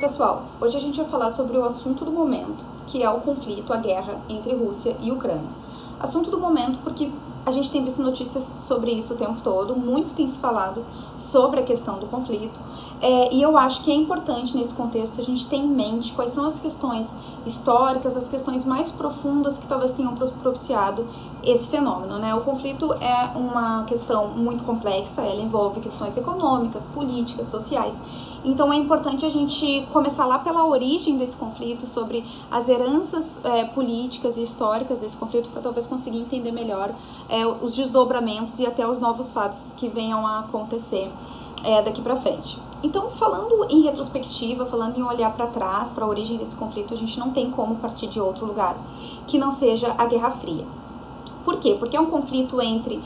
pessoal, hoje a gente vai falar sobre o assunto do momento, que é o conflito, a guerra entre Rússia e Ucrânia. Assunto do momento porque a gente tem visto notícias sobre isso o tempo todo, muito tem se falado sobre a questão do conflito, e eu acho que é importante nesse contexto a gente ter em mente quais são as questões históricas, as questões mais profundas que talvez tenham propiciado esse fenômeno, né? O conflito é uma questão muito complexa, ela envolve questões econômicas, políticas, sociais. Então é importante a gente começar lá pela origem desse conflito, sobre as heranças políticas e históricas desse conflito, para talvez conseguir entender melhor os desdobramentos e até os novos fatos que venham a acontecer daqui para frente. Então, falando em retrospectiva, falando em olhar para trás, para a origem desse conflito, a gente não tem como partir de outro lugar que não seja a Guerra Fria. Por quê? Porque é um conflito entre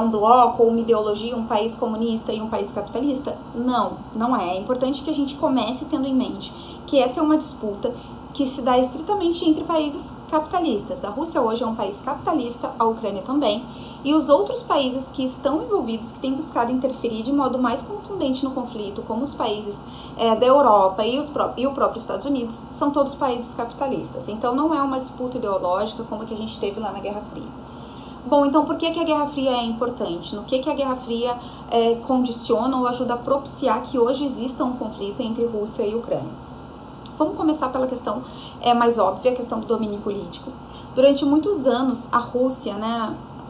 um bloco ou uma ideologia, um país comunista e um país capitalista? Não, não é. É importante que a gente comece tendo em mente que essa é uma disputa que se dá estritamente entre países capitalistas. A Rússia hoje é um país capitalista, a Ucrânia também, e os outros países que estão envolvidos, que têm buscado interferir de modo mais contundente no conflito, como os países da Europa e o próprio Estados Unidos, são todos países capitalistas. Então não é uma disputa ideológica como a que a gente teve lá na Guerra Fria. Bom, então por que a Guerra Fria é importante? No que a Guerra Fria condiciona ou ajuda a propiciar que hoje exista um conflito entre Rússia e Ucrânia? Vamos começar pela questão mais óbvia, a questão do domínio político. Durante muitos anos, a Rússia,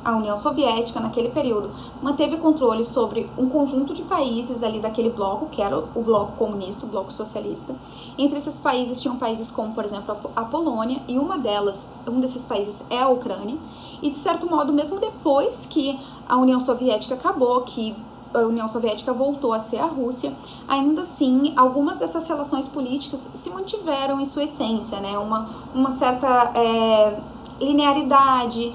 a União Soviética, naquele período, manteve controle sobre um conjunto de países ali daquele bloco, que era o bloco comunista, o bloco socialista. Entre esses países tinham países como, por exemplo, a Polônia, e um desses países é a Ucrânia. E, de certo modo, mesmo depois que a União Soviética acabou, que a União Soviética voltou a ser a Rússia, ainda assim, algumas dessas relações políticas se mantiveram em sua essência, né? Uma certa linearidade,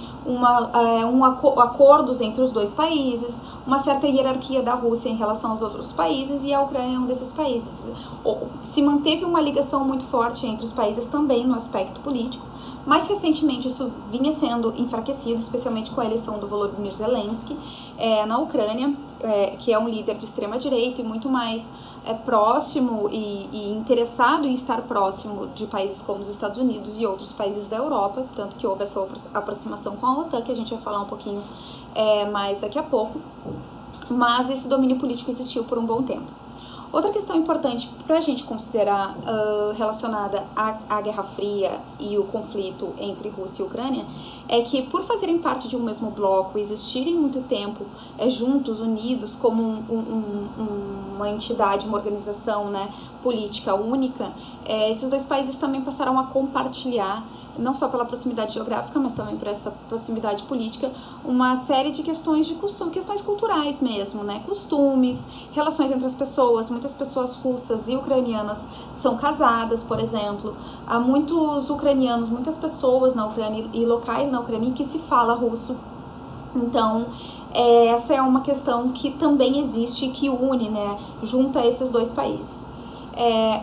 acordos entre os dois países, uma certa hierarquia da Rússia em relação aos outros países, e a Ucrânia é um desses países. Se manteve uma ligação muito forte entre os países também no aspecto político. Mais recentemente isso vinha sendo enfraquecido, especialmente com a eleição do Volodymyr Zelensky na Ucrânia, que é um líder de extrema-direita e muito mais próximo e interessado em estar próximo de países como os Estados Unidos e outros países da Europa, tanto que houve essa aproximação com a OTAN, que a gente vai falar um pouquinho mais daqui a pouco, mas esse domínio político existiu por um bom tempo. Outra questão importante para a gente considerar relacionada à Guerra Fria e o conflito entre Rússia e Ucrânia é que, por fazerem parte de um mesmo bloco e existirem muito tempo juntos, unidos, como uma entidade, uma organização política única, esses dois países também passaram a compartilhar, não só pela proximidade geográfica, mas também por essa proximidade política, uma série de questões de costume, questões culturais mesmo, costumes, relações entre as pessoas. Muitas pessoas russas e ucranianas são casadas, por exemplo. Há muitos ucranianos, muitas pessoas na Ucrânia e locais na Ucrânia que se fala russo. Então, essa é uma questão que também existe e que une, junta esses dois países.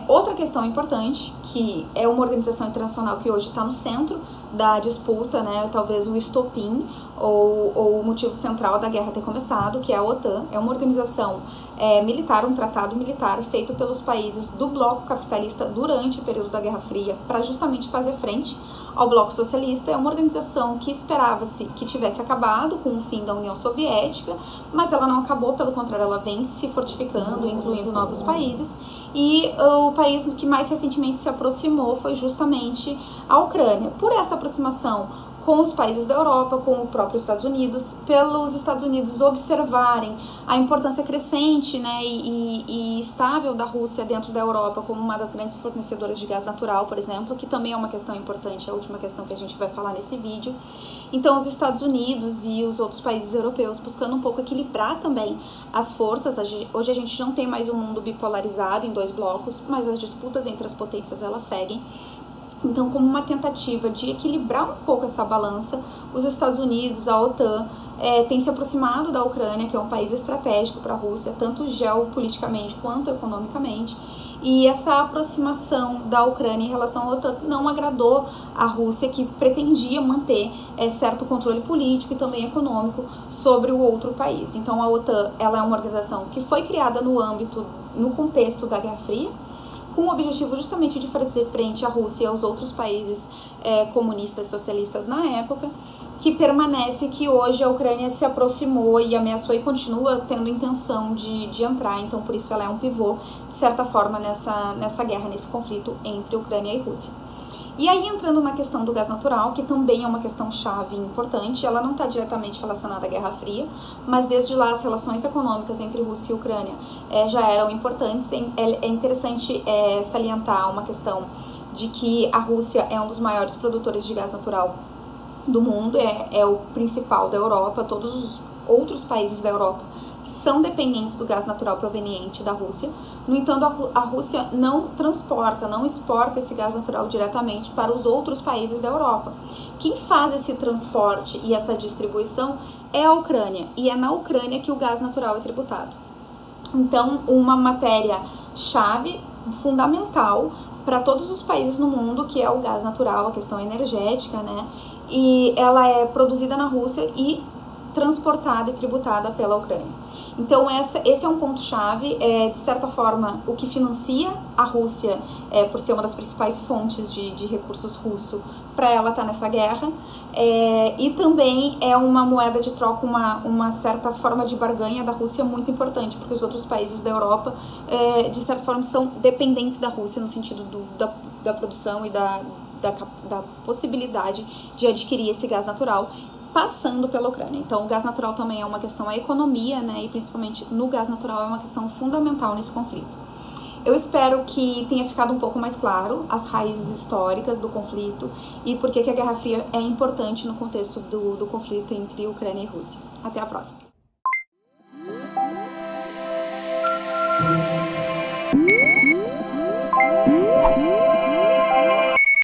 Outra questão importante, que é uma organização internacional que hoje está no centro da disputa, talvez o estopim ou o motivo central da guerra ter começado, que é a OTAN. É uma organização militar, um tratado militar feito pelos países do bloco capitalista durante o período da Guerra Fria, para justamente fazer frente ao bloco socialista. É uma organização que esperava-se que tivesse acabado com o fim da União Soviética, mas ela não acabou, pelo contrário, ela vem se fortificando, incluindo novos países. E o país que mais recentemente se aproximou foi justamente a Ucrânia. Por essa aproximação com os países da Europa, com o próprio Estados Unidos, pelos Estados Unidos observarem a importância crescente e estável da Rússia dentro da Europa como uma das grandes fornecedoras de gás natural, por exemplo, que também é uma questão importante, a última questão que a gente vai falar nesse vídeo. Então, os Estados Unidos e os outros países europeus buscando um pouco equilibrar também as forças. Hoje a gente não tem mais um mundo bipolarizado em dois blocos, mas as disputas entre as potências elas seguem. Então, como uma tentativa de equilibrar um pouco essa balança, os Estados Unidos, a OTAN, têm se aproximado da Ucrânia, que é um país estratégico para a Rússia, tanto geopoliticamente quanto economicamente. E essa aproximação da Ucrânia em relação à OTAN não agradou a Rússia, que pretendia manter certo controle político e também econômico sobre o outro país. Então, a OTAN ela é uma organização que foi criada no contexto da Guerra Fria, com o objetivo justamente de fazer frente à Rússia e aos outros países comunistas e socialistas na época, que permanece que hoje a Ucrânia se aproximou e ameaçou e continua tendo intenção de entrar, então por isso ela é um pivô, de certa forma, nessa guerra, nesse conflito entre Ucrânia e Rússia. E aí, entrando na questão do gás natural, que também é uma questão chave importante, ela não está diretamente relacionada à Guerra Fria, mas desde lá as relações econômicas entre Rússia e Ucrânia já eram importantes. É interessante salientar uma questão de que a Rússia é um dos maiores produtores de gás natural do mundo, é o principal da Europa, todos os outros países da Europa são dependentes do gás natural proveniente da Rússia. No entanto, a Rússia não transporta, não exporta esse gás natural diretamente para os outros países da Europa. Quem faz esse transporte e essa distribuição é a Ucrânia, e é na Ucrânia que o gás natural é tributado. Então, uma matéria-chave fundamental para todos os países no mundo, que é o gás natural, a questão energética, né? E ela é produzida na Rússia e transportada e tributada pela Ucrânia. Então esse é um ponto-chave, de certa forma, o que financia a Rússia, por ser uma das principais fontes de recursos russo para ela estar nessa guerra, e também é uma moeda de troca, uma certa forma de barganha da Rússia muito importante, porque os outros países da Europa, de certa forma, são dependentes da Rússia no sentido da produção e da possibilidade de adquirir esse gás natural, passando pela Ucrânia. Então, o gás natural também é uma questão, a economia, né, e principalmente no gás natural é uma questão fundamental nesse conflito. Eu espero que tenha ficado um pouco mais claro as raízes históricas do conflito e por que a Guerra Fria é importante no contexto do conflito entre Ucrânia e Rússia. Até a próxima!